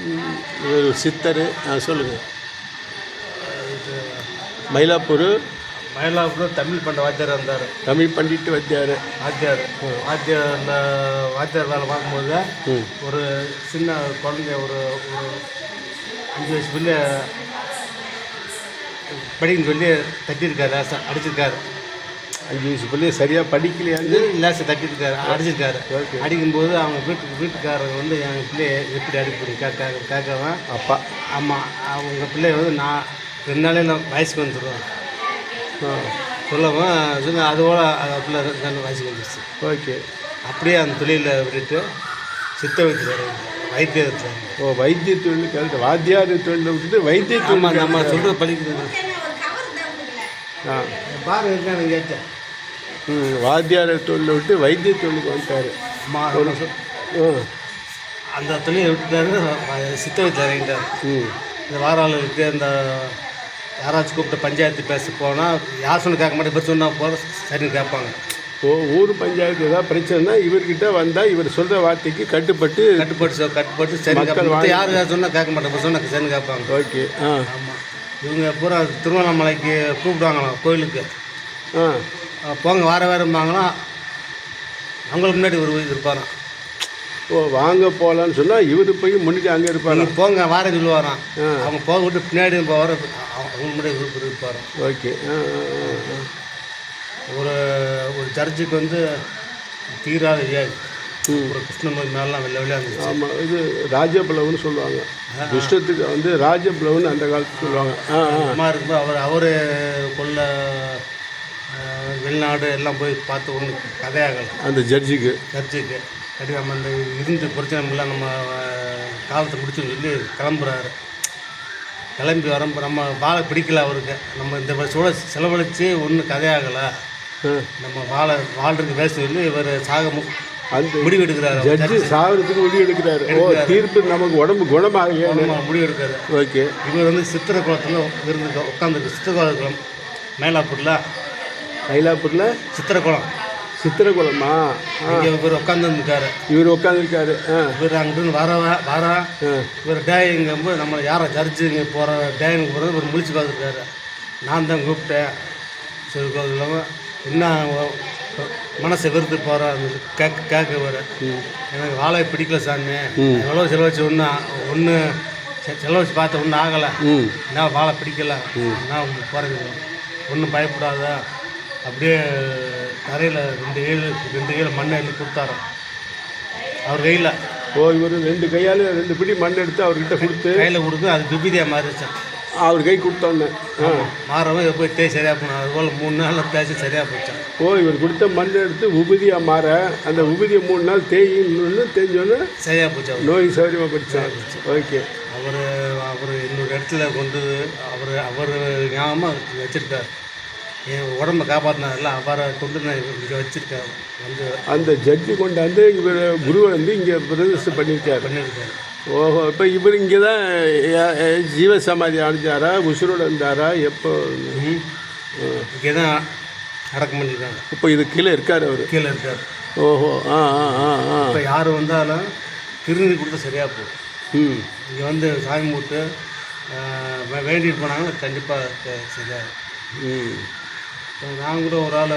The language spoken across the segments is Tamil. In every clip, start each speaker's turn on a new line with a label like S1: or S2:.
S1: இவர் சித்தர். சொல்லுங்கள். மயிலாப்பூர்
S2: தமிழ் பண்ட வாத்தியார் இருந்தார்.
S1: தமிழ் பண்ணிட்டு வாத்தியார்
S2: வேலை பார்க்கும்போது ஒரு சின்ன குழந்தைய ஒரு 5 வயசு பிள்ளை படிக்கன்னு சொல்லி தட்டியிருக்காரு, அடிச்சிருக்காரு.
S1: 5 வயசு பிள்ளைய சரியாக படிக்கலையாந்து
S2: லேசை தட்டியிருக்காரு, அடிச்சிருக்காரு. அடிக்கும்போது அவங்க வீட்டுக்காரங்க வந்து எங்கள் பிள்ளைய எப்படி அடிப்படி கேட்கவன்
S1: அப்பா.
S2: ஆமாம், அவங்க பிள்ளைய வந்து நான் 2 நாளையில் வயசுக்கு வந்துடுவேன் சொல்லவும் அதுபோல் பிள்ளை 2 நாள் வயசுக்கு வந்துடுச்சு.
S1: ஓகே.
S2: அப்படியே அந்த தொழிலில் விட்டுட்டு சித்த வைத்தியர்.
S1: வைத்திய தொழிலுக்கு வாத்தியார் தொழிலை விட்டுட்டு வைத்திய தொழில்
S2: நம்ம சொல்கிறது படிக்கிறது. பாரு இருக்கான்னு கேட்டேன்.
S1: வாத்தியார் தொழிலை விட்டு வைத்திய தொழிலுக்கு வந்துட்டார்.
S2: அந்த தொழிலை விட்டுட்டாரு, சித்த வைத்தியர் இறங்கிட்டார். இந்த வாராளுக்கு அந்த யாராச்சும் கூப்பிட்டு பஞ்சாயத்து பேச போனால் யார் சொன்ன கேட்க மாட்டேன், இப்போ சொன்னால் போகிற சரின்னு கேட்பாங்க.
S1: ஊர் பஞ்சாயத்து ஏதாவது பிரச்சனைனா இவர்கிட்ட வந்தால் இவர் சொல்கிற வார்த்தைக்கு கட்டுப்பட்டு
S2: சரி யார் சொன்னால் கேட்க மாட்டேன், இப்போ சொன்னால் சரின்னு கேட்பாங்க.
S1: ஓகே.
S2: ஆமாம், இவங்க பூரா திருவண்ணாமலைக்கு கூப்பிடுவாங்களாம் கோயிலுக்கு. போங்க வாரம்பாங்களாம். அவங்களுக்கு முன்னாடி ஒரு இருப்பாராம்.
S1: வாங்க போகலான்னு சொன்னால் இவர் போய் முன்னிட்டு அங்கே இருப்பாங்க.
S2: போங்க வாரம் சொல்லுவாராம். அவங்க போக விட்டு பின்னாடி போகிற அவங்க முன்னாடி இருப்பாராம்.
S1: ஓகே.
S2: ஒரு சர்ச்சுக்கு வந்து தீராத வியாதி, ஒரு கிருஷ்ணமூர்த்தி மேலாம் வெள்ளையாக இருந்துச்சு.
S1: ஆமாம், இது ராஜபிளவுன்னு சொல்லுவாங்க. கிருஷ்ணத்துக்கு வந்து ராஜபிளவுன்னு அந்த காலத்துக்கு சொல்லுவாங்க.
S2: அம்மா இருக்கும்போது அவர் கொள்ள வெளிநாடு எல்லாம் போய் பார்த்து ஒன்று கதையாகலை.
S1: அந்த சர்ச்சுக்கு
S2: கட்டி நம்ம அந்த இருந்து பிரச்சனைலாம் நம்ம காலத்தை முடிச்சுன்னு சொல்லி கிளம்புறாரு. கிளம்பி வரம்போ நம்ம வாழை பிடிக்கல அவருக்கு. நம்ம இந்த செலவழித்து ஒன்றும் கதையாகலை, நம்ம வாழ்றதுக்கு பேச சொல்லி இவர் முடிவு எடுக்கிறாரு.
S1: ஜட்ஜி சாகிறதுக்கு முடிவு எடுக்கிறாரு. தீர்ப்பு நமக்கு உடம்பு குணமாக
S2: முடிவு எடுக்கிறாரு.
S1: ஓகே.
S2: இவர் வந்து சித்திரை குளத்தில் இருந்து உட்காந்துருக்கு. சித்திரகுளம் மயிலாப்பூரில் சித்திரகுளமா இங்கே இவர் உட்காந்துருக்காரு.
S1: இவர்
S2: அங்கிருந்து வர இவர் டேங்கும்போது நம்ம யாரை ஜட்ஜு இங்கே போகிற டேனுக்கு போகிறது இவர் முழிச்சு பார்த்துருக்காரு. நான் தான் கூப்பிட்டேன். சரி இல்லாமல் என்ன மனசை வெறுத்து போகிற கேட்க வர எனக்கு வாழை பிடிக்கல சாமி, எவ்வளோ செலவச்சு ஒன்று செலவச்சு பார்த்த ஒன்றும் ஆகலை, என்ன வாழை பிடிக்கல, நான் போகிறது ஒன்றும் பயப்படாத. அப்படியே தரையில் 2 கையில் மண்ணை எழுதி கொடுத்தாரோம் அவர் கையில்.
S1: இவர் 2 கையால் 2 பிடி மண் எடுத்து அவர்கிட்ட கையில்
S2: கொடுத்து அது துபிதியாக மாறிடுச்சான்.
S1: அவர் கை கொடுத்தோன்னு
S2: மாறவும் இதை போய் சரியாக போனோம். அதுபோல் 3 நாள் தேய்ச்சி சரியாக போச்சான்.
S1: இவர் கொடுத்த மண் எடுத்து உபதியாக மாற அந்த உபதியை 3 நாள் தேஞ்சோன்னு
S2: சரியாக போச்சா,
S1: நோய் சௌரியமாக போச்சு. ஓகே.
S2: அவர் இன்னொரு இடத்துல கொண்டு அவர் ஞாபகமாக வச்சுருக்கார். என் உடம்பை காப்பாற்றினார்ல, அவரை கொண்டு நான் இங்கே வச்சுருக்கேன். வந்து
S1: அந்த ஜட்ஜி கொண்டாந்து இவர் குருவை வந்து இங்கே பிரதிஷ்டை பண்ணியிருக்காரு. இப்போ இவர் இங்கே தான் ஜீவசமாதி அடைஞ்சாரா, உசுரோடு இருந்தாரா, எப்போ?
S2: இங்கே தான் அடக்கம் பண்ணியிருக்காங்க.
S1: இப்போ இது கீழே இருக்கார், அவர்
S2: கீழே இருக்கார்.
S1: இப்போ
S2: யார் வந்தாலும் திருநீர் கொடுத்தா சரியாக போகும். இங்கே வந்து சாமி மூட்டு வேண்டிட்டு போனாங்கன்னா கண்டிப்பாக சரியாக. நான் கூட ஒரு ஆள்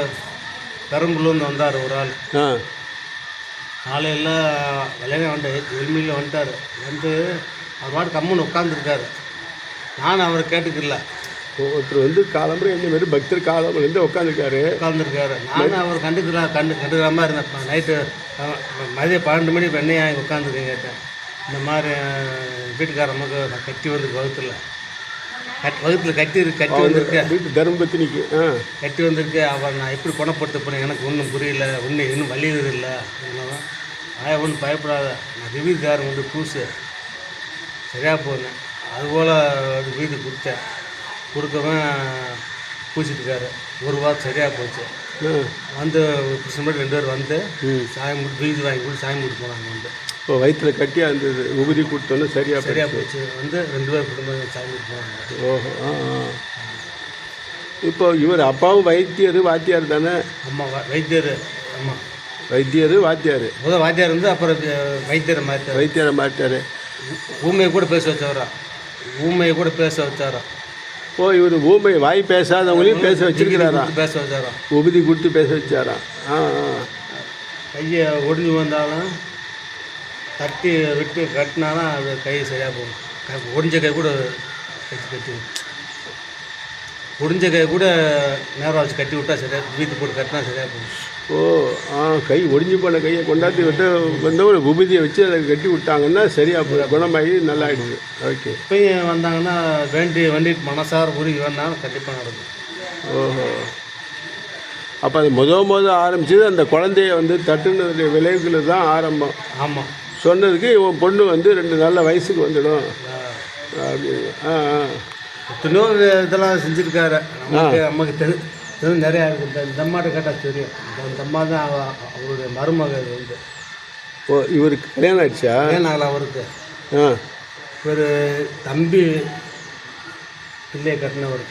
S2: பெரம்பலூர்ந்து வந்தார். ஒரு ஆள் காலையில் விளையாட வந்துட்டு எல்மியில் வந்துட்டார். வந்து அவர் பாட்டு கம்முன்னு உட்காந்துருக்காரு. நானும் அவரை கேட்டுக்கல.
S1: ஒருத்தர் வந்து காலம்புரை இந்த மாதிரி பக்தர் காலம்புலேருந்து உட்காந்துருக்காரு.
S2: நானும் அவர் கண்டுக்கிறாமல் இருந்தேன். நைட்டு மதியம் 12 மணி பெண்ணையாக உட்காந்துருக்கேன். கேட்டேன், இந்த மாதிரி வீட்டுக்காரம்மாக்கு நான் கட்டி வந்து வகுத்தில் கட்டி வந்திருக்கேன்.
S1: வீட்டு தர்மபத்தினிக்கு
S2: கட்டி வந்திருக்கு. அவர் நான் எப்படி குணப்படுத்த போனேன் எனக்கு ஒன்றும் புரியல, ஒன்றும் இன்னும் வலியுறது இல்லை. ஒன்றும் பயப்படாத, நான் ரிவியூக்காரன் வந்து பூசு சரியாக போனேன். அதுபோல் வீடு கொடுக்கவன் பூச்சிட்டுருக்காரு. ஒரு வாரம் சரியாக போச்சு. வந்து கிருஷ்ணன் 2 பேர் வந்து சாயம் வீடு வாங்கி கொடுத்து சாயம் கொடுத்து போனாங்க. வந்து
S1: இப்போ வயிற்றில் கட்டி அந்த உபதி கொடுத்தோன்னே சரியாக
S2: போச்சு. வந்து 2 பேர் குடும்பம் சாயம் கொடுத்து போனாங்க.
S1: இப்போ இவர் அப்பாவும் வாத்தியார் தானே?
S2: ஆமாம், வைத்தியர். ஆமாம்,
S1: வைத்தியர் வாத்தியார்.
S2: முதல் வாத்தியார் வந்து அப்புறம் வைத்தியரை மாற்றார். ஊமையை கூட பேச வச்சவரா, ஊமையை கூட பேச வச்சாரா.
S1: ஓ, இவர் ஊமை வாய் பேசாதவங்களையும் பேச வச்சிருக்கிறாரா?
S2: பேச வச்சாரா,
S1: உபதி கொடுத்து பேச வச்சாரா? ஆ ஆ.
S2: கையை ஒடிஞ்சு வந்தாலும் தட்டி விட்டு கட்டினாலும் அது கை சரியாக போகும். ஒடிஞ்ச கை கூட கட்டி ஒடிஞ்ச கை கூட நேரம் வச்சு கட்டி விட்டா சரியாக, வீட்டு போட்டு கட்டினா சரியாக போகும்.
S1: ஓ ஆ, கை ஒடிஞ்சு போன கையை கொண்டாந்து விட்டு வந்து ஒரு உபதியை வச்சு அதை கட்டி விட்டாங்கன்னா சரியாக குணமாகி நல்லாயிடுது. ஓகே.
S2: இப்பயும் வந்தாங்கன்னா வண்டிட்டு மனசார உருகி வந்தாலும் கண்டிப்பாக நடக்கும்.
S1: ஓஹோ. அப்போ அது முத ஆரம்பிச்சது அந்த குழந்தைய வந்து தட்டுனதுடைய விளைவுகள் தான் ஆரம்பம்.
S2: ஆமாம்.
S1: சொன்னதுக்கு இவன் பொண்ணு வந்து 2 நல்ல வயசுக்கு வந்துடும் அப்படின்னு. ஆ ஆ.
S2: எத்தனையோ இதெல்லாம் செஞ்சுருக்காரு. நமக்கு தெரியும் நிறையா இருக்குது. இந்த அம்மாட்ட கேட்டால் தெரியும். இந்த அம்மா தான் அவருடைய மருமக. இது வந்து
S1: ஓ, இவருக்கு கல்யாணம் ஆயிடுச்சா?
S2: கல்யாணம் ஆகல அவருக்கு.
S1: ஆ.
S2: ஒரு தம்பி பிள்ளையை கட்டினவர்.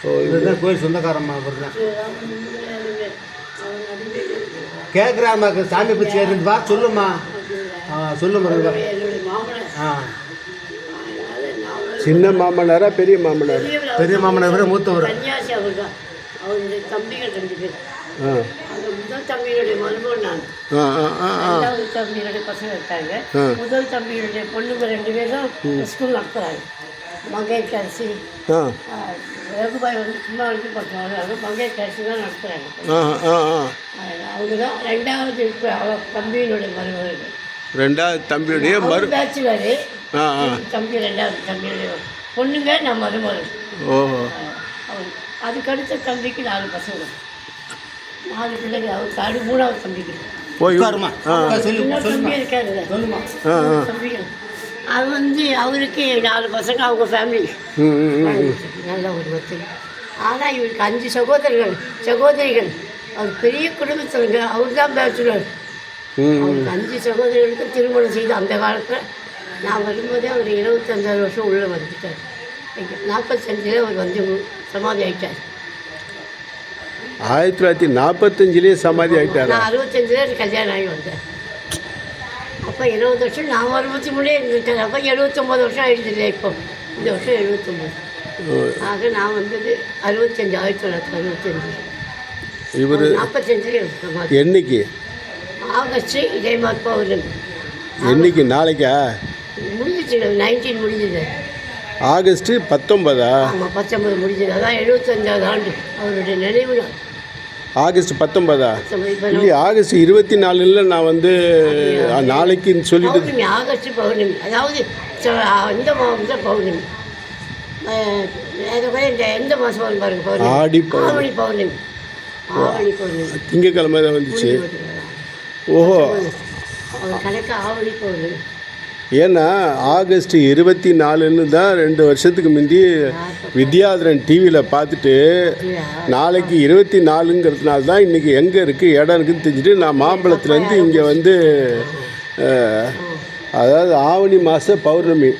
S2: ஓ, இதுதான் கோயில் சொந்தக்காரம்மா. அவர் தான் கேட்குறாம்மாக்கு சாமி பற்றி ஏறிந்துப்பா சொல்லுமா. சொல்லுமா. ஆ,
S1: சின்ன மாமனாரா பெரிய மாமனார்?
S2: பெரிய மாமனார் விட மூத்தவர்.
S3: அவருடைய தம்பிகள் 2 பேர்.
S1: ஆ.
S3: அந்த முதல் தம்பியினுடைய மருமகன் நான்.
S1: ஆ ஆ ஆ.
S3: ரெண்டாவது தம்பியினுடைய பசங்க இருக்காங்க. முதல் தம்பியினுடைய பொண்ணுங்க 2 பேரும் ஸ்கூல் நடத்துகிறாங்க. மங்கையரசி ரகுபாய் வந்து சும்மா வந்து பார்த்துவாங்க. மங்கையரசி தான் நடத்துகிறாங்க. அவங்க தான் 2வது தம்பியினுடைய மருமகன்.
S1: 2வது தம்பியுடைய
S3: பேச்சுலரு. தம்பி 2வது தம்பியுடைய பொண்ணுங்க நான் மருமகன்.
S1: ஓஹோ.
S3: அதுக்கடுத்த தம்பிக்கு 4 பசங்க, 4 பிள்ளைங்க. அவருக்கு 3வது தம்பிக்கு தம்பி இருக்காரு. தம்பிகள் அது வந்து அவருக்கு 4 பசங்க. அவங்க ஃபேமிலி நல்ல ஒரு வசதி. ஆனால் இவருக்கு 5 சகோதரிகள். அவர் பெரிய குடும்பத்தினங்க. அவர் தான் பேச்சுலர். அவருக்கு 5 சகோதரிகளுக்கு திருமணம் செய்து அந்த காலத்தில் நான் வரும்போதே அவர் 25 வருஷம் உள்ளே வந்துட்டார். 45 அவர் வந்து சமாதி ஆகிட்டார்.
S1: 1945 சமாதி ஆகிட்டார்.
S3: நான் 65 கல்யாணம் ஆகி வந்தேன். அப்போ 20 வருஷம் நான் வரும்போது முன்னே இருந்துட்டேன். அப்போ 79 வருஷம் ஆகிடுது. இப்போ இந்த வருஷம் 79. ஆக நான் வந்தது 65, 1965.
S1: இவர்
S3: 45
S1: என்னைக்கு?
S3: ஆகஸ்ட். இதே மாதிரி பௌர்ணமி.
S1: என்னைக்கு? நாளைக்கா?
S3: முடிஞ்சிச்சு. 19 முடிஞ்சது.
S1: ஆகஸ்ட் 19.
S3: ஆமாம், 19 முடிஞ்சது. அதான் 75வது ஆண்டு அவருடைய நினைவு நாள்.
S1: ஆகஸ்ட் 19. இல்லையா? ஆகஸ்ட் 24 நான் வந்து நாளைக்குன்னு சொல்லிட்டு.
S3: பௌர்ணமி, ஆகஸ்ட் பௌர்ணமி. அதாவது இந்த மாதம் பௌர்ணமி. இந்த எந்த மாதம் வரும் பாருங்க பௌர்ணமி? ஆவணி பௌர்ணமி. ஆவணி பௌர்ணமி
S1: திங்கக்கிழமை தான் வந்துச்சு. ஓஹோ.
S3: அவர் கணக்கு ஆவணி பௌர்ணமி.
S1: ஏன்னா ஆகஸ்ட் 24 தான் 2 வருஷத்துக்கு முந்தி வித்யாதரன் டிவியில் பார்த்துட்டு நாளைக்கு 24ங்கிறதுனால தான் இன்றைக்கி எங்கே இருக்குது இடம் இருக்குதுன்னு தெரிஞ்சுட்டு நான் மாம்பழத்துலேருந்து இங்கே வந்து அதாவது ஆவணி மாத பௌர்ணமி.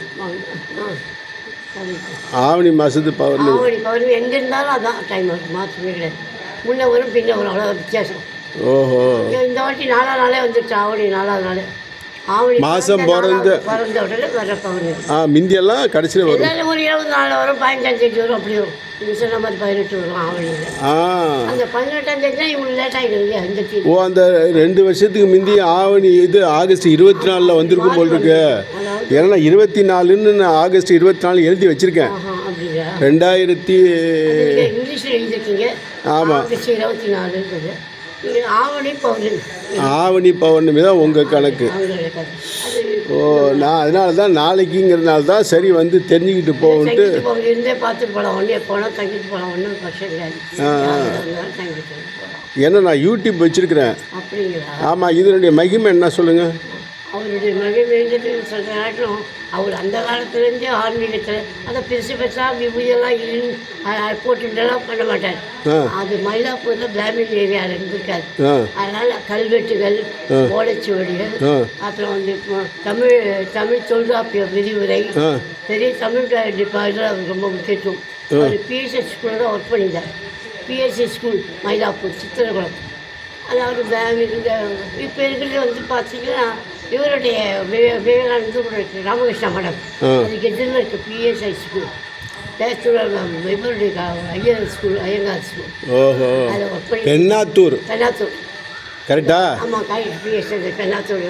S1: ஆவணி மாதத்து பௌர்ணமி.
S3: பௌர்ணமி எங்கே இருந்தாலும் அதான் டைம் வரும். மாற்றமே கிடையாது. முன்ன வரும் பின்ன வரும், அவ்வளோ வித்தியாசம்.
S1: ஓஹோ.
S3: இந்த வாட்டி 4ஆவது நாளே வந்துடுச்சு. ஆவணி 4வது நாள்.
S1: மாதம் பிறந்த
S3: உடனே வர பௌர்ணமி.
S1: மிந்தியெல்லாம் கடைசியில் வரும்.
S3: எல்லாரும் ஒரு 20 நாள் வரும், 15ஆம் தேதி வரும். அப்படி வரும். இது சொன்ன மாதிரி 18 வரும் ஆவணியில். அந்த 18ஆம் தேதி தான் இவ்வளோ லேட் ஆகிடும் இல்லையா இந்த தேதி.
S1: ஓ, அந்த 2 வருஷத்துக்கு முந்தி ஆவணி இது ஆகஸ்ட் 24 வந்திருக்கும் போல் இருக்கு. ஏன்னா 24ன்னு நான் ஆகஸ்ட் 24 எழுதி வச்சுருக்கேன். 2000
S3: இங்கிலீஷில் எழுதிருக்கீங்க.
S1: ஆமாம்,
S3: ஆகஸ்ட் 24
S1: ஆவணி பௌர்ணமி தான் உங்கள் கணக்கு. ஓ, நான் அதனால தான் நாளைக்குங்கிறதுனால தான் சரி வந்து தெரிஞ்சுக்கிட்டு போகணுன்ட்டு
S3: இருந்தே பார்த்துட்டு போகலாம். ஒன்றே போனால் தங்கிட்டு போகலாம். ஒன்றும் பிரச்சனை கிடையாது.
S1: ஏன்னா நான் யூடியூப் வச்சுருக்கிறேன்.
S3: அப்படிங்களா?
S1: ஆமாம். இதனுடைய மகிமை என்ன சொல்லுங்கள்?
S3: அவருடைய மகிமைன்றது சொல்கிறாட்டும். அவர் அந்த காலத்துலேருந்தே ஆன்மீகத்தில் அதை பெருசு பெருசாக விபூதியெல்லாம் போட்டுலாம் பண்ண மாட்டார். அது மயிலாப்பூரில் பிராமின் ஏரியாவில் இருந்திருக்காரு. அதனால் கல்வெட்டுகள், ஓலைச்சுவடிகள், அப்புறம் வந்து தமிழ் தொல்காப்பிய விரிவுரை, பெரிய தமிழ் டிபார்ட்டில் அவருக்கு ரொம்ப முக்கியத்துவம். அவர் பிஎஸ்சி ஸ்கூலில் தான் ஒர்க் பண்ணியிருந்தார். PSC school Mylapore Chitrakulam. அதாவது இந்த இப்போ இருக்கிறது வந்து பார்த்தீங்கன்னா இவருடைய விவேகானந்தர் கூட இருக்குது ராமகிருஷ்ணா மடம். அதுக்கு எதிரில் இருக்குது பிஎஸ் ஹை ஸ்கூல், பேச்சுலர் இவருடைய ஐயர் ஸ்கூல், ஐயங்கார் ஸ்கூல்.
S1: ஓஹோ,
S3: அதை ஒர்க் பண்ணி
S1: பெண்ணாத்தூர்
S3: பெண்ணாத்தூர்.
S1: கரெக்டா?
S3: ஆமாம், கரெக்ட். பிஎஸ் பெண்ணாத்தூர்.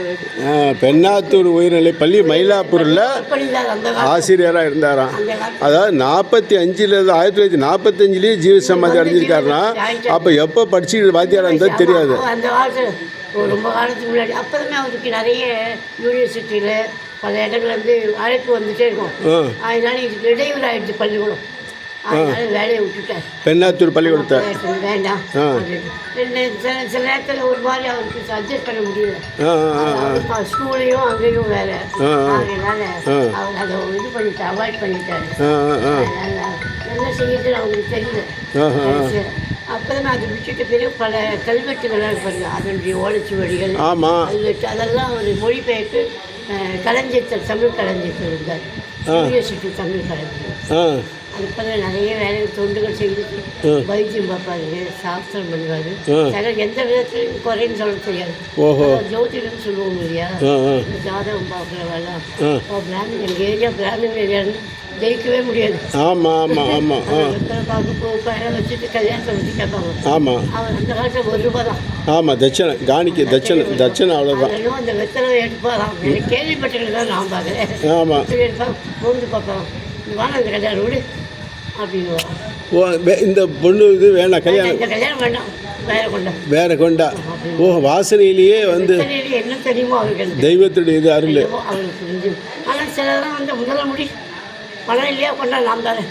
S1: பெண்ணாத்தூர் உயர்நிலை பள்ளி மயிலாப்பூரில்
S3: பண்ணியிருந்தார் அந்த
S1: ஆசிரியராக இருந்தாராம்.
S3: அந்த காலத்தில்.
S1: அதாவது 45 1945 ஜீவ சமாதி அடைஞ்சிருக்காருன்னா அப்போ எப்போ படிச்சுட்டு வாத்தியாராக இருந்தால் தெரியாது.
S3: அந்த காலத்தில் ரொம்ப காலத்துக்கு முன்னாடி அப்போதுமே அவருக்கு நிறைய யூனிவர்சிட்டியில் பல இடங்கள்ல இருந்து அழைப்பு வந்துட்டே இருக்கும். அதனால இதுக்கு இடையூறு ஆயிடுச்சு பள்ளிக்கூடம். அதனால வேலையை விட்டுட்டார்.
S1: பெண்ணாத்தூர் பள்ளிக்கூடத்தை
S3: வேண்டாம். சில நேரத்தில் ஒரு மாதிரி அவருக்கு அட்ஜஸ்ட் பண்ண முடியல. ஸ்கூலையும் அங்கேயும் வேலை. அதனால அவர் அதை இது பண்ணிட்டு அவாய்ட் பண்ணிட்டாரு. அதனால என்ன செய்யுதுன்னு அவங்களுக்கு தெரியல. அப்போதான் அதை விட்டுட்டு பிறகு பல கல்வெட்டுகள்லாம் இருப்பாங்க, அதனுடைய ஓலைச்சுவடிகள் கல்வெட்டு அதெல்லாம் ஒரு மொழிபெயர்ப்பு கலைஞர் தமிழ் கலைஞர் இருந்தார், யூனிவர்சிட்டி தமிழ் கலைஞர். அதுப்போல நிறைய வேலைகள் தொண்டுகள் செய்துட்டு வைத்தியம் பார்ப்பாரு, சாஸ்திரம் பண்ணுவார். எந்த விதத்துலையும் குறைன்னு சொல்ல தெரியாது. ஜோதிடம் சொல்லுவோம் இல்லையா, ஜாதகம் பார்க்குற வேலை. பிராமின் எங்கள் ஏரியா பிராமின் ஏரியான்னு ஜெயிக்கவே முடியாது. வச்சுட்டு கல்யாணத்தை வச்சு கேட்பாங்க. அவர் அந்த காலத்தில் ₹1 தான்.
S1: ஆமாம், தட்சணை காணிக்க தட்சணை அவ்வளோதான்.
S3: அந்த வெத்தலை எடுப்பாராம். கேள்விப்பட்டது தான் நான் பார்க்குறேன்.
S1: ஆமாம்,
S3: எடுப்பாங்க, மூந்து பார்ப்பாங்க. வாங்க அந்த கல்யாணம் விடு அப்படின்னு.
S1: இந்த பொண்ணு இது வேணாம், கல்யாணம்
S3: வேண்டாம்,
S1: வேற கொண்டா. வாசனையிலேயே வந்து
S3: என்ன தெரியுமோ அவருக்கு
S1: தெய்வத்துடைய இது அருள்
S3: அவருக்கு புரிஞ்சு. ஆனால் சிலதான் வந்து முதல்ல முடி பணம் இல்லையா கொண்டா நாம் தானே.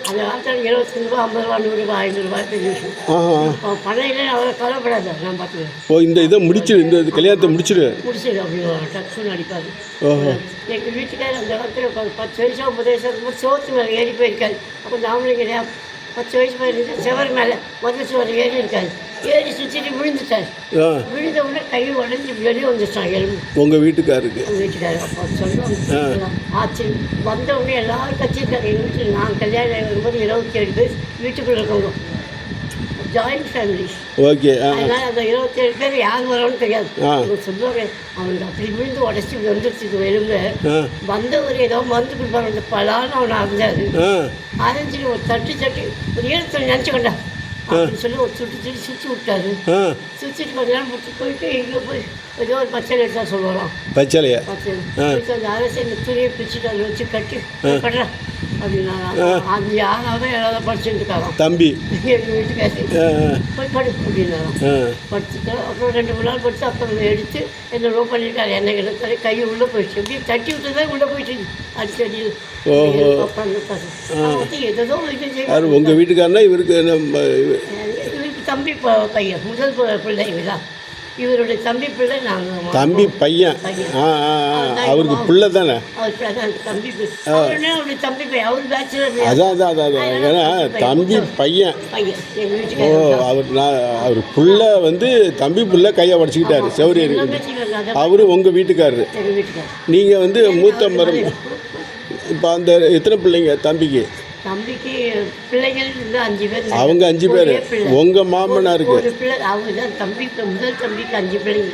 S3: அந்த காலத்தில் ₹25, ₹50, ₹100, ₹500 பணம் இல்லை. அவரை கவலைப்படாது, நான் பார்த்துக்கிறேன்.
S1: இந்த இதை முடிச்சிடு, இந்த கல்யாணத்தை முடிச்சிடு
S3: அப்படின்னு டக்குன்னு அடிப்பார். எங்கள் வீட்டுக்காரர் அந்த காலத்தில் 10 வயசு 9 வயசு இருக்கும்போது சோத்து மேலே ஏறி போயிருக்காரு. அப்போ இந்த ஆம்பளைங்க கிடையா 10 வயசு போயிருக்கு, செவர் மேலே முதல் சுவர் ஏறி இருக்காரு. ஏறி சுற்றிட்டு விழுந்துட்டார். விழுந்த உடனே கை உடஞ்சி வெளியே வந்துட்டான் எலும்பு.
S1: உங்கள் வீட்டுக்காருக்கு?
S3: உங்கள் வீட்டுக்காரர். அப்போ சொல்லுவாங்க ஆச்சு. வந்த உடனே எல்லாரும் கட்சியிருக்காங்க. எங்கள் வீட்டில் நான் கல்யாணம் வரும்போது 27 பேர் வீட்டுக்குள்ளே இருக்கவங்க, ஜாயிண்ட் ஃபேமிலி.
S1: ஓகே.
S3: அதனால் அந்த 27 பேர் யார் வரோன்னு தெரியாது. சொல்லுவாங்க அவனுக்கு அப்படி விழுந்து உடச்சி வந்துருச்சு எலும்பு. வந்தவர் ஏதோ மருந்து கொடுப்பாங்க, அந்த பலான்னு அவனை அறிஞ்சாரு. அரைஞ்சிட்டு ஒரு தட்டி ஒரு ஈரத்தில் நினச்சிக்கொண்டா அப்படின்னு சொல்லி ஒரு சுற்றி விட்டாரு. சுற்றிட்டு கொஞ்ச நேரம் போயிட்டு இங்கே போய் ஏதோ ஒரு பச்சை எடுத்தா சொல்லுவாராம். பச்சை அந்த அரசு இந்த துணியை பிடிச்சிட்டு அதை வச்சு கட்டி படுறா அப்படின்னா அந்த யாராவது ஏதாவது படிச்சுட்டு இருக்காராம் தம்பி. எங்கள் வீட்டுக்காரி போய் படு அப்படின்னாராம். படிச்சுட்டு அப்புறம் 2-3 நாள் படித்து அப்புறம் எடுத்து என்ன ரோ பண்ணியிருக்காரு. என்ன கிடத்தாரு கையை உள்ளே போயிடுச்சு. அப்படியே தட்டி விட்டு தான் உள்ளே போயிட்டு அடிச்சடி. ஏதோ
S1: உங்கள் வீட்டுக்காரனா இவருக்கு
S3: தம்பி பையன் முதல் பிள்ளை இவதான். இவருடைய தம்பி பிள்ளை நாங்கள்
S1: தம்பி பையன். அவருக்கு பிள்ளை தானே
S3: தம்பி அவருடைய தம்பி பையன். அவர் பேச்சுலர்.
S1: அதான் ஏன்னா தம்பி பையன்.
S3: எங்கள் வீட்டுக்கு
S1: அவர் பிள்ளை வந்து தம்பி பிள்ளை கையை உடச்சிக்கிட்டாரு, செவரி இருக்குது. அவரு உங்கள் வீட்டுக்காரரு. நீங்கள் வந்து மூத்த மரம். இப்போ அந்த எத்தனை பிள்ளைங்க தம்பிக்கு?
S3: பிள்ளைகள் 5 பேர்.
S1: அவங்க 5 பேர். உங்கள் மாமனாருக்கு
S3: ஒரு பிள்ளை. அவங்க தான் தம்பிக்கு முதல் தம்பிக்கு 5 பிள்ளைங்க.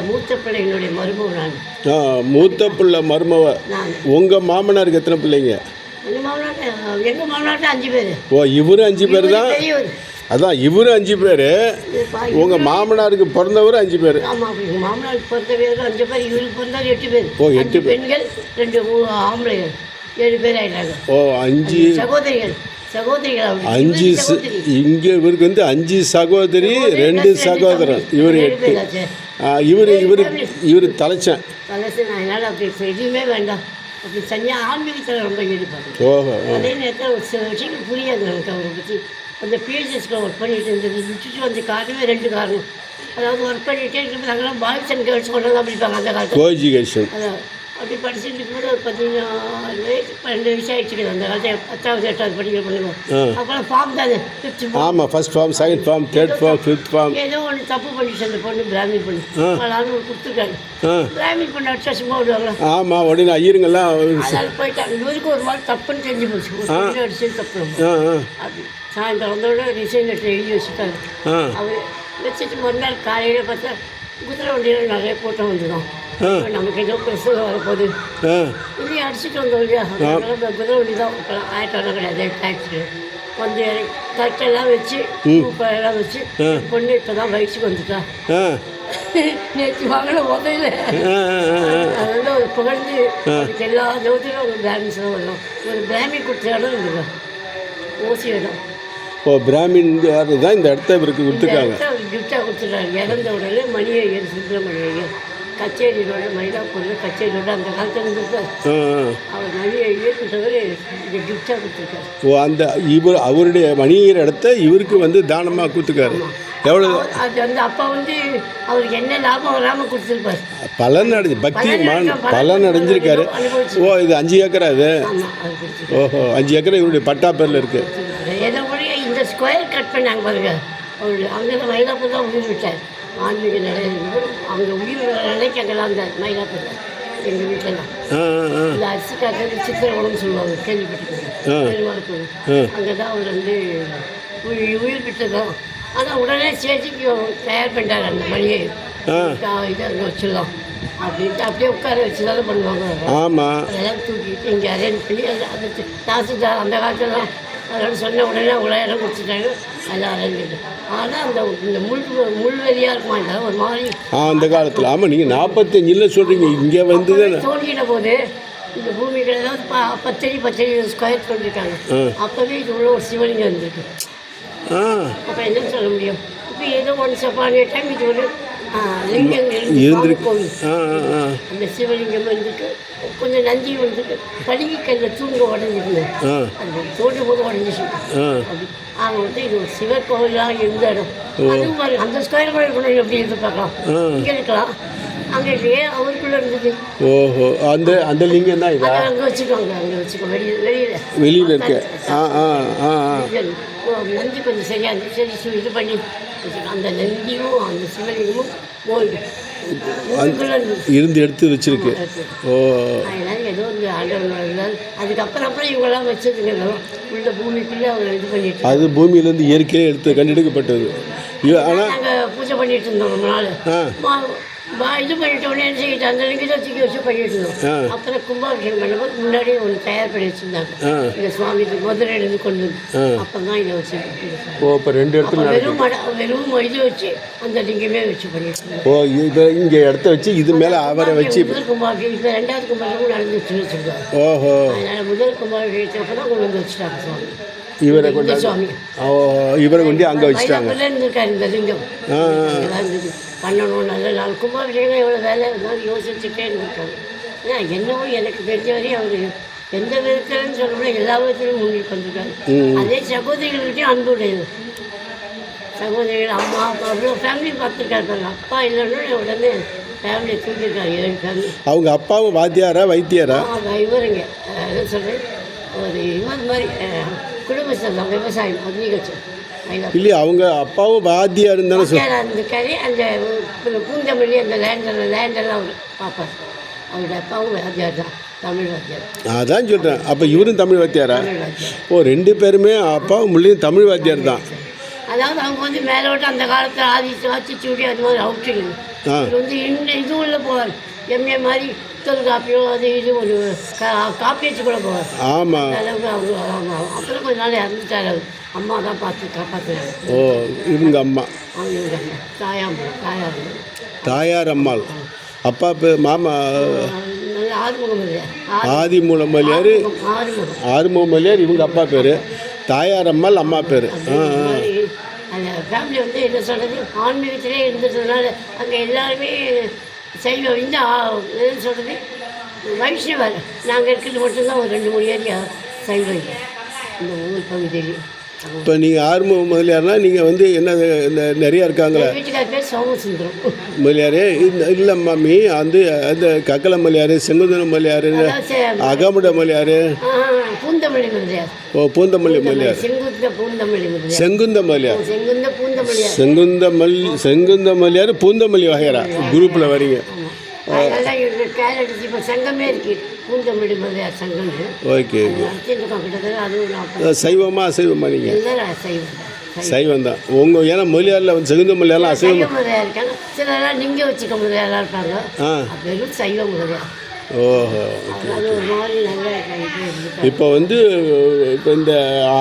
S3: மூத்த பிள்ளைங்களுடைய மருமக நான்.
S1: மூத்த பிள்ளை மருமவ. உங்கள் மாமனாருக்கு எத்தனை பிள்ளைங்க?
S3: எங்கள் மாமனார்ட்ட 5 பேர்.
S1: இவரு 5 பேர் தான். அதான் இவரு 5 பேர். உங்கள் மாமனாருக்கு பிறந்தவர் 5 பேர்.
S3: ஆமாம், எங்கள் மாமனாருக்கு பிறந்தவர் 5 பேர். இவருக்கு பிறந்தவர் 8 பேர்.
S1: 8
S3: பெண்கள் 2 ஆம்பளைகள் 7 பேர் ஆயிட்டாங்க.
S1: 5
S3: சகோதரிகள்.
S1: 5 இங்கே இவருக்கு வந்து 5 சகோதரி 2 சகோதரன். இவர் 8. இவர் தலைச்சன்.
S3: அதனால் அப்படி எதுவுமே வேண்டாம். அப்படி தனியாக ஆன்மீகத்தில் ரொம்ப ஈடுபாடு. அதே நேரத்தில் ஒரு சில விஷயங்கள் புரியாது நமக்கு அவரை பற்றி. அந்த பிஹெச்எஸ்க்கு ஒர்க் பண்ணிட்டு இருந்தது விட்டுட்டு வந்து காரணமே 2 காரணம். அதாவது ஒர்க் பண்ணிகிட்டே இருக்கும்போது அங்கெல்லாம் பாய்ஸ் அண்ட் கேர்ள்ஸ் கொண்டு தான் படிப்பாங்க அந்த காலத்தில். அதான் அப்படி படிச்சுட்டு இருக்கும்போது ஒரு 14 வயசு 12 வயசு ஆகிடுச்சு. அந்த காலத்தில் 10வது 8வது படிக்கிற பண்ணுவோம். அப்போலாம் ஃபார்ம் தானே 5th ஃபார்ம்.
S1: ஆமாம், first form, second form, third form, 5th form.
S3: ஏதோ ஒன்று தப்பு பண்ணிச்சு அந்த பொண்ணு, பிராமின் பொண்ணு. அதனால கொடுத்துருக்காங்க. பிராமின் பொண்ணு அடிச்சா சும்மா விடுவாங்களா?
S1: ஆமாம், உடனே ஐயருங்கெல்லாம்
S3: அதனால போயிட்டாங்க. இவருக்கு ஒரு மாதிரி தப்புன்னு தெரிஞ்சு போச்சு. அடிச்சது தப்பு. அப்படி சாயந்தரம் வந்தோட ரிசைன் லெட்டர் எழுதி வச்சுட்டாங்க. அவர் வச்சுட்டு மறுநாள் காலையில் பார்த்தா குதிரை வண்டியில் நிறைய கூட்டம் வந்துடும். நமக்கு ஏதோ பிரசவம் வரப்போகுது இப்படி அடிச்சுட்டு வந்தோம் இல்லையா, குதிரை வண்டி தான் ஆயிரத்தி கிடையாது. டாக்ஸி வந்து தட்டெல்லாம் வச்சு எல்லாம் வச்சு பொண்ணு இப்போ தான் வயசுக்கு வந்துட்டா. நேற்று வாங்கின முதல்ல அதெல்லாம் ஒரு புகழ்ந்து அதுக்கு எல்லா ஜோதிலும் ஒரு பிராமின்ஸ் தான் வரணும். ஒரு பிராமின் கொடுத்த இடம் இருக்குதா, ஓசி இடம்.
S1: ஓ, பிராமின் தான் இந்த இடத்த இவருக்கு கொடுத்துருக்காங்க.
S3: கிஃப்டாக கொடுத்துருக்காங்க. இறந்த உடனே மணி ஐயர், சுப்பிரமணிய ஐயர், கச்சேரியோட மயிலாப்பூரில் கச்சேரியோட அந்த காலத்தில் இருந்திருக்கார். அவர் மணி ஐயர்ன்றவர் இதை கிஃப்டாக கொடுத்துருக்காரு.
S1: ஓ, அந்த இவர் அவருடைய மணியர் இடத்த இவருக்கு வந்து தானமாக கொடுத்துருக்காரு. எவ்வளோ
S3: அது வந்து அப்பா வந்து அவருக்கு என்ன லாபம் வராமல் கொடுத்துருப்பார்.
S1: பலன் அடைஞ்சு பலன் அடைஞ்சிருக்காரு. ஓ, இது 5 ஏக்கரா இது?
S3: ஆமாம், அது கொடுத்துருக்காரு.
S1: ஓஹோ, 5 ஏக்கரா இவருடைய பட்டா பேரில் இருக்குது.
S3: ஏதோ கூட இந்த ஸ்கொயர் கட் பண்ணாங்க பாருங்க. அவர் அங்கே தான் மயிலாப்பூர் தான் உயிர் விட்டார். ஆன்மீக நிலையம் அவங்க உயிர் நிலைக்கு அங்கெல்லாம் அந்த மயிலாப்பூரில் எங்கள் வீட்டிலலாம் இந்த அரிசி காய்ச்சல் சித்திரகுளம்னு சொல்லுவாங்க, கேள்விப்பட்டிருக்காங்க. பெருமாளுக்கு அங்கே தான் அவர் வந்து உயிர் விட்டதும். ஆனால் உடனே ஸ்டேஜுக்கு தயார் பண்ணிட்டார் அந்த மணியை. இதை அங்கே வச்சிடலாம் அப்படின்ட்டு அப்படியே உட்கார வச்சு தானே பண்ணுவாங்க.
S1: ஆமாம்,
S3: அதெல்லாம் தூக்கிட்டு இங்கே அரேஞ்ச் பண்ணி அது தாசில்தார் அந்த காலத்துலாம் அதோட சொன்ன உடனே அவ்வளோ இடம் கொடுத்துட்டாங்க. அதெல்லாம் அரேஞ்ச். ஆனால் அந்த இந்த முள்வெளியாக இருக்குமா இல்லை ஒரு மாதிரி
S1: அந்த காலத்தில். ஆமாம், நீங்கள் 45 சொல்கிறீங்க, இங்கே வந்து
S3: தோண்டின போது இந்த பூமிகள் ஏதாவது 10 அடி 10 அடி ஸ்கொயர் தோண்டிருக்காங்க. அப்போவே இது உள்ள ஒரு சிவலிங்கம் இருந்திருக்கு. அப்போ என்ன சொல்ல முடியும்? இப்போ ஏதோ ஒன்ஸ் அப்பான் டைம் இது ஒரு லிங்கம் இருந்திருக்கு. அந்த சிவலிங்கம் இருந்துருக்கு, கொஞ்சம் நந்தி வந்துருக்கு. படுகைக்கல்ல தூங்க உடஞ்சிருந்தேன், அது தோண்டும் போது உடஞ்சிச்சு. அவங்க வந்து இது ஒரு சிவர் கோவிலாக இருந்த இடம். அதுவும் பாருங்க, அந்த ஸ்கொயர் கூட இருக்கணும். எப்படி இருந்து பார்க்கலாம், இங்கே இருக்கலாம், அங்கே இல்லையே அவருக்குள்ளே இருந்தது.
S1: ஓஹோ, அந்த அந்த லிங்கம் தான் இதா?
S3: அங்கே வச்சுக்கோங்க, அங்கே வச்சுக்கோங்க.
S1: வெளியில் இருக்கு.
S3: நந்தி கொஞ்சம் சரியாக இருந்துச்சு, சரி இது பண்ணி அந்த நந்தியும் அந்த சிவலிங்கமும்
S1: இருந்து எடுத்து வச்சிருக்கு. ஓ,
S3: அதனால ஏதோ ஒரு ஆண்டவன். அதுக்கப்புறம் இவங்கெல்லாம் வச்சதுங்க உள்ள பூமிக்குள்ளே அவர் இது பண்ணிட்டு,
S1: அது பூமியிலேருந்து இயற்கையாக எடுத்து கண்டெடுக்கப்பட்டது. ஆனால்
S3: நாங்கள் பூஜை பண்ணிட்டு இருந்தோம் ரொம்ப நாள். இது பண்ணிட்டு உடனே என்ன செய்யிட்டு அந்த லிங்கத்தை தூக்கி வச்சு பண்ணிட்டு இருந்தோம். அப்புறம் கும்பாபிஷேகம் பண்ணும்போது முன்னாடியே ஒன்று தயார் பண்ணி வச்சுருந்தாங்க. இந்த சுவாமி மதுரையிலேருந்து கொண்டு வந்து அப்போ தான் இதை வச்சு.
S1: ஓ, இப்போ 2 இடத்துல
S3: வெறும் இது வச்சு அந்த லிங்கமே வச்சு பண்ணிட்டு இருந்தோம்.
S1: ஓ, இப்போ இங்கே இடத்த வச்சு இது மேலே அவரை வச்சு
S3: முதல் கும்பாபிஷேகம் இப்போ 2வது கும்பாபிஷேகம் நடந்துச்சுன்னு வச்சுருக்காங்க.
S1: ஓஹோ,
S3: அதனால் முதல் கும்பாபிஷேகத்தை தான் கொண்டு வந்து வச்சுட்டாங்க சுவாமி.
S1: இவரை கொண்டு
S3: சுவாமி
S1: இவரை கொண்டு அங்கே வச்சுட்டாங்க.
S3: இருந்திருக்காரு இந்த லிங்கம் பண்ணணும். நல்ல நாள் கும்பாபிஷேகம் எவ்வளோ வேலை இருந்தாலும் யோசிச்சுட்டே இருந்திருக்காங்க. ஏன்னா என்னவோ எனக்கு தெரிஞ்ச வரையும் அவர் எந்த விதத்துலன்னு சொல்லப்போனால் எல்லா விதத்திலும் முன்னிட்டு வந்திருக்காரு. அதே சகோதரிகள்கிட்டையும் அன்பு உடையது. சகோதரிகள் அம்மா அப்பா அவ்வளோ ஃபேமிலி பார்த்துருக்காரு. அப்பா இல்லைன்னு உடனே ஃபேமிலியை தூக்கியிருக்காரு, 7 ஃபேமிலி.
S1: அவங்க அப்பாவும் வாத்தியாரா வைத்தியாரா?
S3: இவருங்க என்ன சொல்கிறேன், ஒரு இவர் மாதிரி குடும்பத்தில் தான் விவசாயம் அக்ரிகல்ச்சர்.
S1: இல்லையா, அவங்க அப்பாவும் வாத்தியார் இருந்தாலும்
S3: அந்த கதை அந்த பூந்தமல்லி அந்த லேண்டெல்லாம் அவர் பார்ப்பார். அவருடைய அப்பாவும் வாத்தியார் தான், தமிழ் வாத்தியார்.
S1: அதான் சொல்கிறேன். அப்போ இவரும் தமிழ் வாத்தியாரா? ஓ, 2 பேருமே அப்பாவும் முள்ளையும் தமிழ் வாத்தியார் தான்.
S3: அதாவது அவங்க வந்து மேலோட்ட அந்த காலத்தில் ஆத்திச்சூடி அது மாதிரி அவுட்டிங் வந்து இது உள்ள போவார். எம்ஏ மாதிரி தொல்காப்பியோ அது இது ஒரு காப்பி வச்சு கூட போவார்.
S1: ஆமாம்,
S3: அளவுக்கு அவங்க அப்புறம் கொஞ்ச நாள் இறந்துட்டார். அவர் அம்மா தான் பார்த்து காப்பாற்றுறாங்க.
S1: ஓ, இவங்க அம்மா
S3: அவங்க
S1: தாயார் அம்மாள். அப்பா பேர் மாமா ஆதிமூலம் மல்லியார். ஆறுமுகம் மல்லியார் இவங்க அப்பா பேர். தாயார் அம்மாள் அம்மா பேர்.
S3: அந்த ஃபேமிலி வந்து என்ன சொல்கிறது, ஆன்மீகத்திலே இருந்ததுனால அங்கே எல்லாருமே சைவம் இந்த என்ன சொல்கிறது வைஷ்ணவர். நாங்கள் இருக்கிறது மட்டும்தான் ஒரு 2-3 ஏரியா சைவம் இந்த ஊர் பகுதியில்.
S1: இப்போ நீங்கள் ஆறுமுகம் முதலியார்னா நீங்கள் வந்து என்ன இந்த நிறையா இருக்காங்களா?
S3: வீட்டுக்கார பேர் சோமசுந்தரம்
S1: முதலியார். இல்லை மாமி, அந்த அந்த கக்கல மல்லியார், செங்குந்தன மல்லியார், அகமுட மல்லியார்,
S3: பூந்தமல்லி மல்லியார்.
S1: ஓ, பூந்தமல்லி மல்லியார், செங்குந்த மல்லியார், செங்குந்த மல்லியார், பூந்தமல்லி வகையரா குரூப்பில் வரீங்க.
S3: அதெல்லாம் கேரட் இப்போ சங்கமே இருக்குது, பூந்தமல்லி மல்லியார் சங்கம்.
S1: ஓகே,
S3: கிட்டத்தட்ட அதுவும்
S1: சைவமா அசைவமா நீங்கள்?
S3: எல்லாம் சைவம்.
S1: சைவம் தான் உங்கள் ஏன்னா மொழியாரில் வந்து செகுந்த மொழியாரெலாம்
S3: சைவ
S1: அசைவம்.
S3: முறையாக இருக்காங்க, சிலரெல்லாம் லிங்க வச்சுக்க முறையாக இருப்பாங்க.
S1: ஆ
S3: வெறும் சைவ முறையாக.
S1: ஓஹோ.
S3: அது ஒரு மாதிரி நல்ல இது இருந்துச்சு.
S1: இப்போ வந்து இப்போ இந்த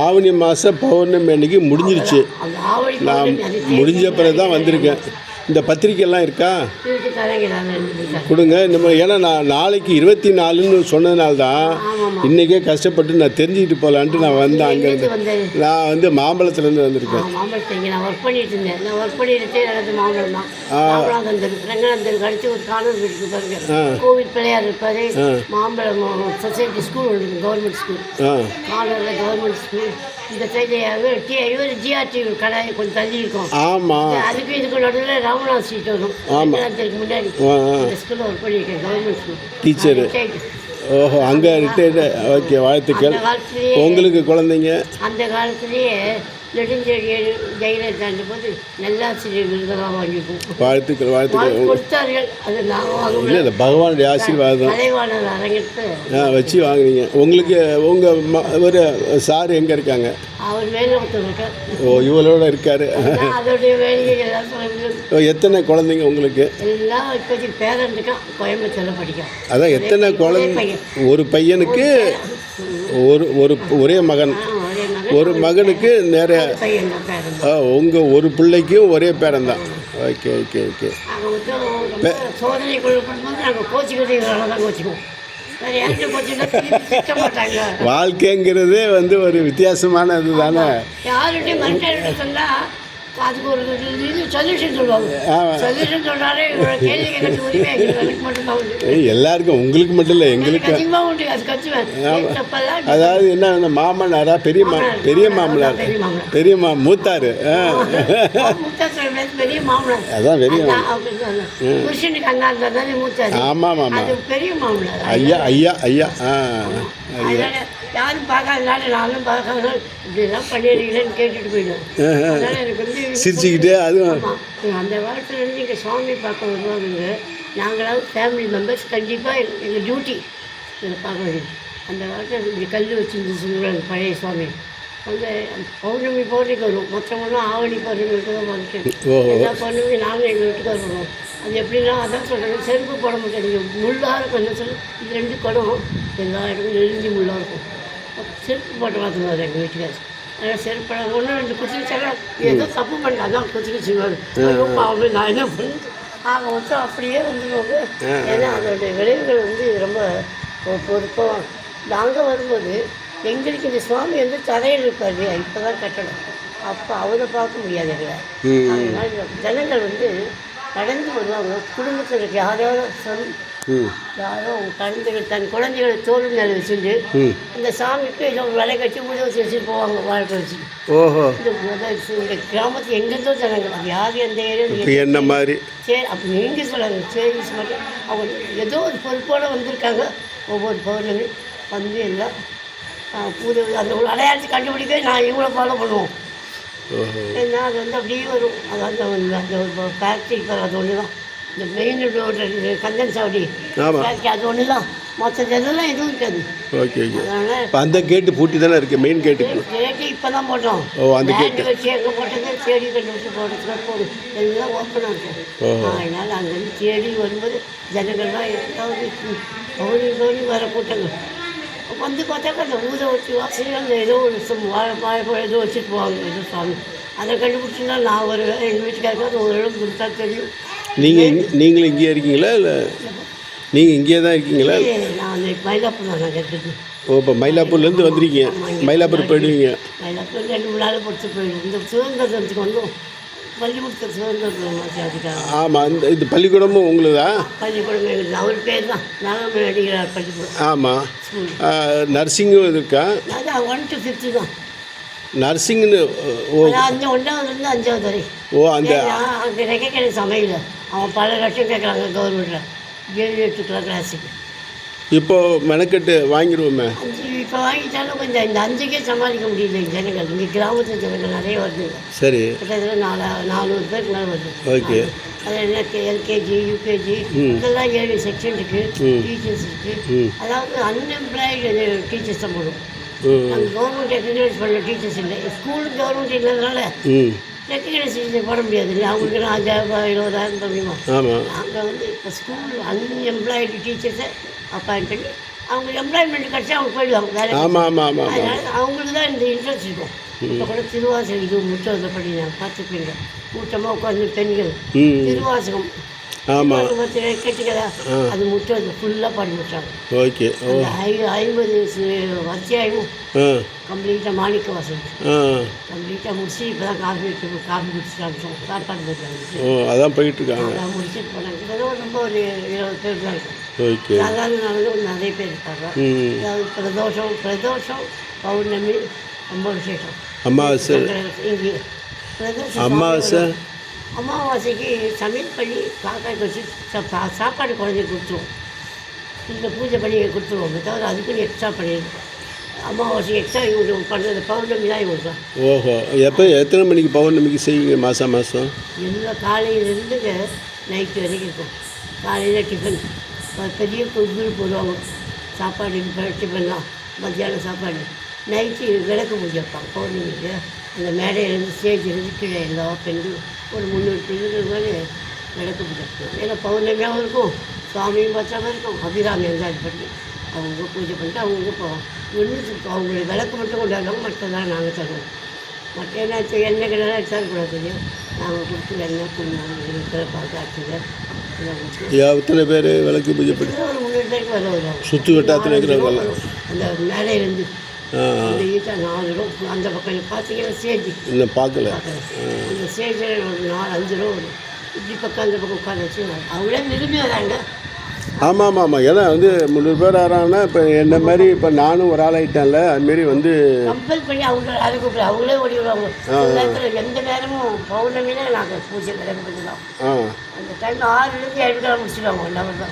S1: ஆவணி மாதம் பௌர்ணமி அன்னைக்கு முடிஞ்சிருச்சு.
S3: அந்த ஆவணி
S1: நான்
S3: பௌர்ணமி அது
S1: முடிஞ்ச பிறகு தான் வந்திருக்கேன். இந்த பத்திரிக்கைலாம் இருக்கா?
S3: இருக்கு, தரங்க நாங்கள் ரெண்டு பேரும்.
S1: கொடுங்க. இந்த மாதிரி ஏன்னா நான் நாளைக்கு 24ன்னு சொன்னதுனால தான்
S3: ஆமாம்மா.
S1: இன்றைக்கே கஷ்டப்பட்டு நான் தெரிஞ்சுக்கிட்டு போகலான்ட்டு நான் வந்தேன். அங்கேருந்து
S3: வந்தது
S1: நான் வந்து மாம்பழத்துலேருந்து வந்திருக்கேன்.
S3: மாம்பழத்தை இங்கே நான் ஒர்க் பண்ணிட்டு இருந்தேன். நான் ஒர்க் பண்ணிட்டு நடந்த மாம்பழம் தான். மாம்பழம் ரங்கநாதன் கழிச்சு ஒரு காணூர் வீட்டுக்கு பாருங்க, கோவில் பிள்ளையார் இருப்பார். மாம்பழம் சொசைட்டி ஸ்கூல் ஒன்று இருக்குது, கவர்மெண்ட் ஸ்கூல்.
S1: ஆ
S3: காணூரில் கவர்மெண்ட் ஸ்கூல். இந்த சைடு இவர் ஜிஆர்டி கடை கொஞ்சம் தள்ளி இருக்கும்.
S1: ஆமாம்.
S3: அதுக்கு இதுக்கு நடுவில் ராமநாத் ஸ்ட்ரீட் வரும். ரங்கநாதனுக்கு முன்னாடி இந்த ஸ்கூலில் ஒர்க் பண்ணியிருக்கேன், கவர்மெண்ட் ஸ்கூல்
S1: டீச்சரு. ஓஹோ, அங்கே ரிட்டையர்டு. ஓகே, வாழ்த்துக்கள்.
S3: அந்த காலத்துலேயே
S1: உங்களுக்கு குழந்தைங்க?
S3: அந்த காலத்திலேயே நெடுஞ்செழியன் ஜெயலலிதா போது நல்லாசிரியர் விருதெல்லாம் வாங்கிப்போம்.
S1: வாழ்த்துக்கள் வாழ்த்துக்கள்.
S3: கொடுத்தார்கள், அது நான்
S1: இல்லை
S3: வாங்கல.
S1: இல்லை, பகவானுடைய ஆசீர்வாதம்
S3: கலைவாணர் அரங்கத்து
S1: வச்சு வாங்குனீங்க. உங்களுக்கு உங்கள் ஒரு சார் எங்கே இருக்காங்க?
S3: அவர் வேலை ஒருத்தர்.
S1: ஓ, இவளோட இருக்காரு.
S3: அதோடைய வேலையை எல்லாம் சொல்லுங்கள்.
S1: எத்தனை குழந்தைங்க உங்களுக்கு?
S3: எல்லாம் இப்போதைக்கு பேரன் இருக்கான், கோயம்புத்தூரில் படிக்கான்.
S1: அதான் எத்தனை குழந்தை? ஒரு பையனுக்கு ஒரே மகன்.
S3: ஒரே மகன்,
S1: ஒரு மகனுக்கு நிறைய.
S3: பையன் தான் பேரன்.
S1: உங்கள் ஒரு பிள்ளைக்கும் ஒரே பேரன் தான். Okay okay okay.
S3: நாங்கள் வந்து ரொம்ப சோதனை கொள்ளப்படும்போது நாங்கள் கோச்சிக்கிட்டு தான் கோச்சிக்குவோம். வேறு யார்கிட்ட கோச்சிக்கிட்டா திட்ட மாட்டாங்க.
S1: வாழ்க்கைங்கிறதே வந்து ஒரு வித்தியாசமான இது தானே.
S3: யார்கிட்டையும் மனுஷன்கிட்ட சொன்னால் அதுக்கு ஒரு இது சொல்யூஷன் சொல்லுவாங்க. சொல்யூஷன் சொல்கிறாரு, இவரோட கேள்வி எனக்கு உரிமை எனக்கு மட்டும்தான் உண்டு.
S1: எல்லாருக்கும், உங்களுக்கு மட்டும் இல்லை, எங்களுக்கு
S3: அதிகமாக உண்டு. அது கற்றுவேன் தப்பெல்லாம்.
S1: அதாவது என்ன மாமனாரா? பெரிய மாமனார்.
S3: பெரிய மாமனார்.
S1: பெரிய மூத்தார்.
S3: பெரிய மாமனார்.
S1: அதான் பெரிய
S3: புருஷனுக்கு அண்ணா இருந்தால் தானே மூத்தாரு.
S1: ஆமாம் ஆமாம்.
S3: அது பெரிய மாமனார்.
S1: ஐயா ஐயா ஐயா.
S3: அதனால யாரும் பார்க்காதனால நானும் பார்க்காத இப்படிலாம் பண்ணிடுறீங்களேன்னு கேட்டுட்டு போயிடுவேன். அதனால எனக்கு வந்து
S1: சிரிச்சுக்கிட்டே அதுவும்.
S3: ஆமாம், அந்த காலத்துலேருந்து இங்கே சுவாமி பார்க்க வருவாங்க. நாங்களாவது ஃபேமிலி மெம்பர்ஸ் கண்டிப்பாக எங்கள் டியூட்டி இதை பார்க்க வேண்டியது. அந்த காலத்தில் இங்கே கல் வச்சுருந்துச்சு பழைய சுவாமி. அந்த பௌர்ணமி வரும், மற்றவங்களாம் ஆவணி பௌர்ணமிக்கு தான் வந்துட்டேன். எல்லா பௌர்ணமி நானும் எங்கள் வீட்டுக்கு வருவோம். அது எப்படின்னா அதான் சொல்கிறாங்க, செருப்பு போட மாட்டேன். முள்ளாக இருக்கும். என்ன சொல்ல, இது 2 குடம் எல்லா இடமும் நெருஞ்சி முள்ளாக இருக்கும். செருப்பு போட்டு பார்த்துருவார் எங்கள் வீட்டுக்கார். அதனால் செருப்பு ஒன்று 2 குச்சிக்கிச்சாலும் ஏதோ தப்பு பண்ண அதான் குச்சிக்கிச்சுவார். அவங்க நான் என்ன பண்ணேன் ஆக மொத்தம் அப்படியே வந்துடுவாங்க. ஏன்னா அதோடைய விளைவுகள் வந்து ரொம்ப பொறுப்பாக. நாங்கள் வரும்போது எங்களுக்கு இந்த சுவாமி வந்து தரையில் இருப்பார், இப்போ தான் கட்டணும். அப்போ அவரை பார்க்க முடியாது எங்களை. அதனால் ஜனங்கள் வந்து நடந்து வருவாங்க. குடும்பத்தில் யாராவது யாரோ குழந்தைகள் தன் குழந்தைகளை தோல் மேலே வச்சுட்டு இந்த சாமிக்கு ஏதோ விலை கட்டி உதவி வச்சுட்டு போவாங்க, வாழ்க்கை வச்சுட்டு.
S1: ஓஹோ.
S3: இந்த கிராமத்துக்கு எங்கேருந்தோ ஜனங்கள், அது யார் எந்த ஏரியா
S1: என்ன மாதிரி
S3: சரி அப்படி எங்கே சொல்லாங்க. சரி மட்டும் அவங்க ஏதோ ஒரு பொறுப்போடு வந்திருக்காங்க. ஒவ்வொரு பௌர்ணமி வந்து எல்லாம் உதவி அந்த ஒரு அடையாளத்தை கண்டுபிடிக்க நான் இவங்கள ஃபாலோ பண்ணுவோம். ஏன்னா அது வந்து அப்படியே வரும். அது அந்த ஒரு ஃபேக்ட்ரி இப்போ அது ஒன்று தான். இந்த மெயின் ரோடு கந்தன் சாவடி ஃபேக்ட்ரி அது ஒன்று தான். மற்ற இதெல்லாம் எதுவும் இருக்காது.
S1: Okay okay. அதனால் அந்த கேட்டு பூட்டி தானே இருக்குது, மெயின் கேட்டு.
S3: கேட்டு இப்போ தான் போட்டோம்.
S1: ஓ, அந்த கேட்டு
S3: வச்சு எங்கே போட்டது தேடி கண்டுபிடிச்சி போடுறதுக்கு போடும் எல்லாம் ஓப்பனாக இருக்கும். அதனால் அங்கேருந்து தேடி வரும்போது ஜனங்கள்லாம் ஏதாவது பௌர்ணமி வர கூட்டங்கள் வந்து பார்த்தாக்கா அந்த ஊதை வச்சு வாசல் அந்த ஏதோ ஒரு வாழைப்பழம் ஏதோ வச்சுட்டு போவாங்க, ஏதோ சாமி. அதை கண்டுபிடிச்சின்னா நான் வருவேன். எங்கள் வீட்டுக்காரருக்கு அது ஓரளவு கொடுத்தா தெரியும்.
S1: நீங்களும் இங்கேயே இருக்கீங்களா? இல்லை நீங்கள் இங்கேயே தான் இருக்கீங்களா?
S3: நான் வந்து மயிலாப்பூர் தான் நான் கேட்டுருக்கேன்.
S1: ஓ, இப்போ மயிலாப்பூர்லேருந்து வந்துருக்கீங்க. மயிலாப்பூர் போயிடுவீங்க.
S3: மயிலாப்பூர் 2-3 நாள் பொறுத்து போயிடுவோம். இந்த சுதந்திரத்துக்கு வந்தோம். பள்ளிக்கூடத்துக்கு சுதந்திரம் அதுக்காக.
S1: ஆமாம், இந்த பள்ளிக்கூடமும் உங்களுதா?
S3: பள்ளிக்கூடம் எங்களுக்கு அவர் பேர் தான் நாகமணி அடிக்கிறார் பள்ளிக்கூடம்.
S1: ஆமாம். நர்சிங்கும் இருக்கா?
S3: அதான் 1 to 5 தான்
S1: நர்சிங்னு. ஓ,
S3: அந்த 1ஆவதுலேருந்து 5ஆவது வரை.
S1: ஓ, அந்த
S3: அங்கே ரெக்கைக்கிற சமையல் அவன் பல லட்சம் கேட்குறாங்க கவர்மெண்ட்டில். 7-8 கிளாஸுக்கு
S1: இப்போது மெனக்கெட்டு வாங்கிடுவோமே.
S3: இப்போ வாங்கிட்டாலும் கொஞ்சம் இந்த 5க்கே சமாளிக்க முடியல ஜனங்கள். இங்கே கிராமத்து ஜனங்கள் நிறைய வருது.
S1: சரி.
S3: கிட்டத்தட்ட 400 பேருக்கு மேலே வருது.
S1: ஓகே.
S3: அது என்ன எல்கேஜி யூகேஜி இதெல்லாம் 7 செக்ஷன் இருக்குது. டீச்சர்ஸ் இருக்குது. அதாவது அன்எம்ப்ளாய்டு டீச்சர்ஸ் தான் போடும். நாங்கள் கவர்மெண்ட் ரெக்கக்னைஸ் பண்ண டீச்சர்ஸ் இல்லை, ஸ்கூலும் கவர்மெண்ட் இல்லாதனால
S1: ம்
S3: ரெக்கக்னைசேஷன் போட முடியாது இல்லை, அவங்களுக்கு 5000 20,000 தெரியுமா.
S1: ஆமாம்.
S3: நாங்கள் வந்து இப்போ ஸ்கூல் அன்எம்ப்ளாய்டு டீச்சர்ஸை அப்பாயிண்ட் பண்ணி அவங்க எம்ப்ளாய்மெண்ட் கிடச்சா அவங்க போயிடுவாங்க வேலை.
S1: ஆமாம் ஆமாம் ஆமாம்.
S3: அதனால் அவங்களுக்கு தான் இந்த இன்ட்ரெஸ்ட் இருக்கும். இப்போ கூட திருவாசகம் இது முற்றத்தை படி நான் பார்த்துப்பீங்க, கூட்டமாக உட்காந்து பெண்கள்
S1: ம்
S3: திருவாசகம்
S1: ஆமாம்.
S3: கேட்டுக்கதா அது முற்றத்தை ஃபுல்லாக பாடி முடிச்சாங்க.
S1: ஓகே. ஓ
S3: அந்த 50 அத்தியாயமும்
S1: ஆ
S3: கம்ப்ளீட்டாக மாணிக்க வாசகம்
S1: ஆ
S3: கம்ப்ளீட்டாக முடிச்சு இப்போ தான் காஃபி குடிச்சிட்டாங்க, சாப்பாடு போயிட்டாங்க.
S1: ஓ அதான் போயிட்டுருக்காங்க.
S3: அதான் முடிச்சுட்டு போனாங்க. இதெல்லாம் ரொம்ப ஒரு 20 பேர் தான் இருக்கும்.
S1: ஓகே.
S3: சாதாரண நாளில் நிறைய பேர் இருப்பாங்க.
S1: ம்
S3: அதாவது பிரதோஷம் பௌர்ணமி ரொம்ப விசேஷம்.
S1: அமாவாசை
S3: இங்கே பிரதோஷம்
S1: அமாவாசை
S3: அமாவாசைக்கு சமையல் பண்ணி காக்காய்க்கு வச்சு சாப்பாடு குழந்தைக்கு கொடுத்துருவோம். இந்த பூஜை பண்ணி கொடுத்துருவோம். தவிர அதுக்குன்னு எக்ஸ்ட்ரா பண்ணிடுவோம். அமாவாசை எக்ஸ்ட்ரா இவங்க பண்ணுறது பௌர்ணமி தான் இவங்க தான்.
S1: ஓஹோ. எப்போ எத்தனை மணிக்கு பௌர்ணமிக்கு செய்வீங்க மாதம் மாதம்?
S3: எல்லாம் காலையிலேருந்து நைட்டு வரைக்கும் இருக்கும். காலையில் டிஃபன் பெரிய குரூப் போடுவாங்க, சாப்பாடு டிஃபன்லாம் மத்தியானம் சாப்பாடு. நைட்டு விளக்கு பூஜை வைப்பாங்க பௌர்ணமிக்கு. அந்த மேடையிலேருந்து ஸ்டேஜிலேருந்து கீழே எல்லா பெண்களும் ஒரு 300 பெண்கள் மாதிரி விளக்கு பூஜை வைப்பாங்க. ஏன்னா பௌர்ணமியாகவும் இருக்கும், சுவாமியும் பத்திரமா இருக்கும். அபிராமி இருந்தால் இது பண்ணி அவங்க பூஜை பண்ணிட்டு அவங்க போவோம். அவங்களுடைய விளக்கு மட்டும் கொண்டாடுவாங்க, மற்றதெல்லாம் நாங்கள் தருவோம். மற்ற எண்ணெய் கிணறு தரக்கூடாது தெரியும். நாங்கள் கொடுத்து எண்ணெய் குங்குமம் பார்த்து அச்சுங்க
S1: எத்தனை பேர் விளக்கு பூஜை பண்ணி
S3: ஒரு 300 பேருக்கு வருவாங்க.
S1: சுற்று வட்டாரத்தில் இருக்கிறவங்க?
S3: அந்த மேடையிலேருந்து அந்த ஈட்டா 4 ரூபா. அந்த பக்கம் பார்த்தீங்கன்னா ஸ்டேஜ்
S1: இன்னும் பார்க்கல.
S3: அந்த ஸ்டேஜில் ஒரு 4-5 ரூபா வரும். இப்படி பக்கம் அந்த பக்கம் உட்காந்து வச்சு அவங்களே விரும்பி வராங்க.
S1: ஆமாம் ஆமாம் ஆமாம். ஏன்னா வந்து 300 பேர் ஆகிறாங்கன்னா இப்போ என்ன மாதிரி இப்போ நானும் ஒரு ஆள் ஆகிட்டேன்ல, அதுமாரி வந்து
S3: கம்பல் பண்ணி அவங்க அதை கூப்பிட்டு அவங்களே ஓடி வருவாங்க. சில நேரத்தில் எந்த நேரமும் பௌர்ணமியில நாங்கள் பூஜை விளக்கு பண்ணலாம். அந்த டைம் 6லேருந்து 7 முடிச்சுடுவாங்க. 1 ஹவர் தான்.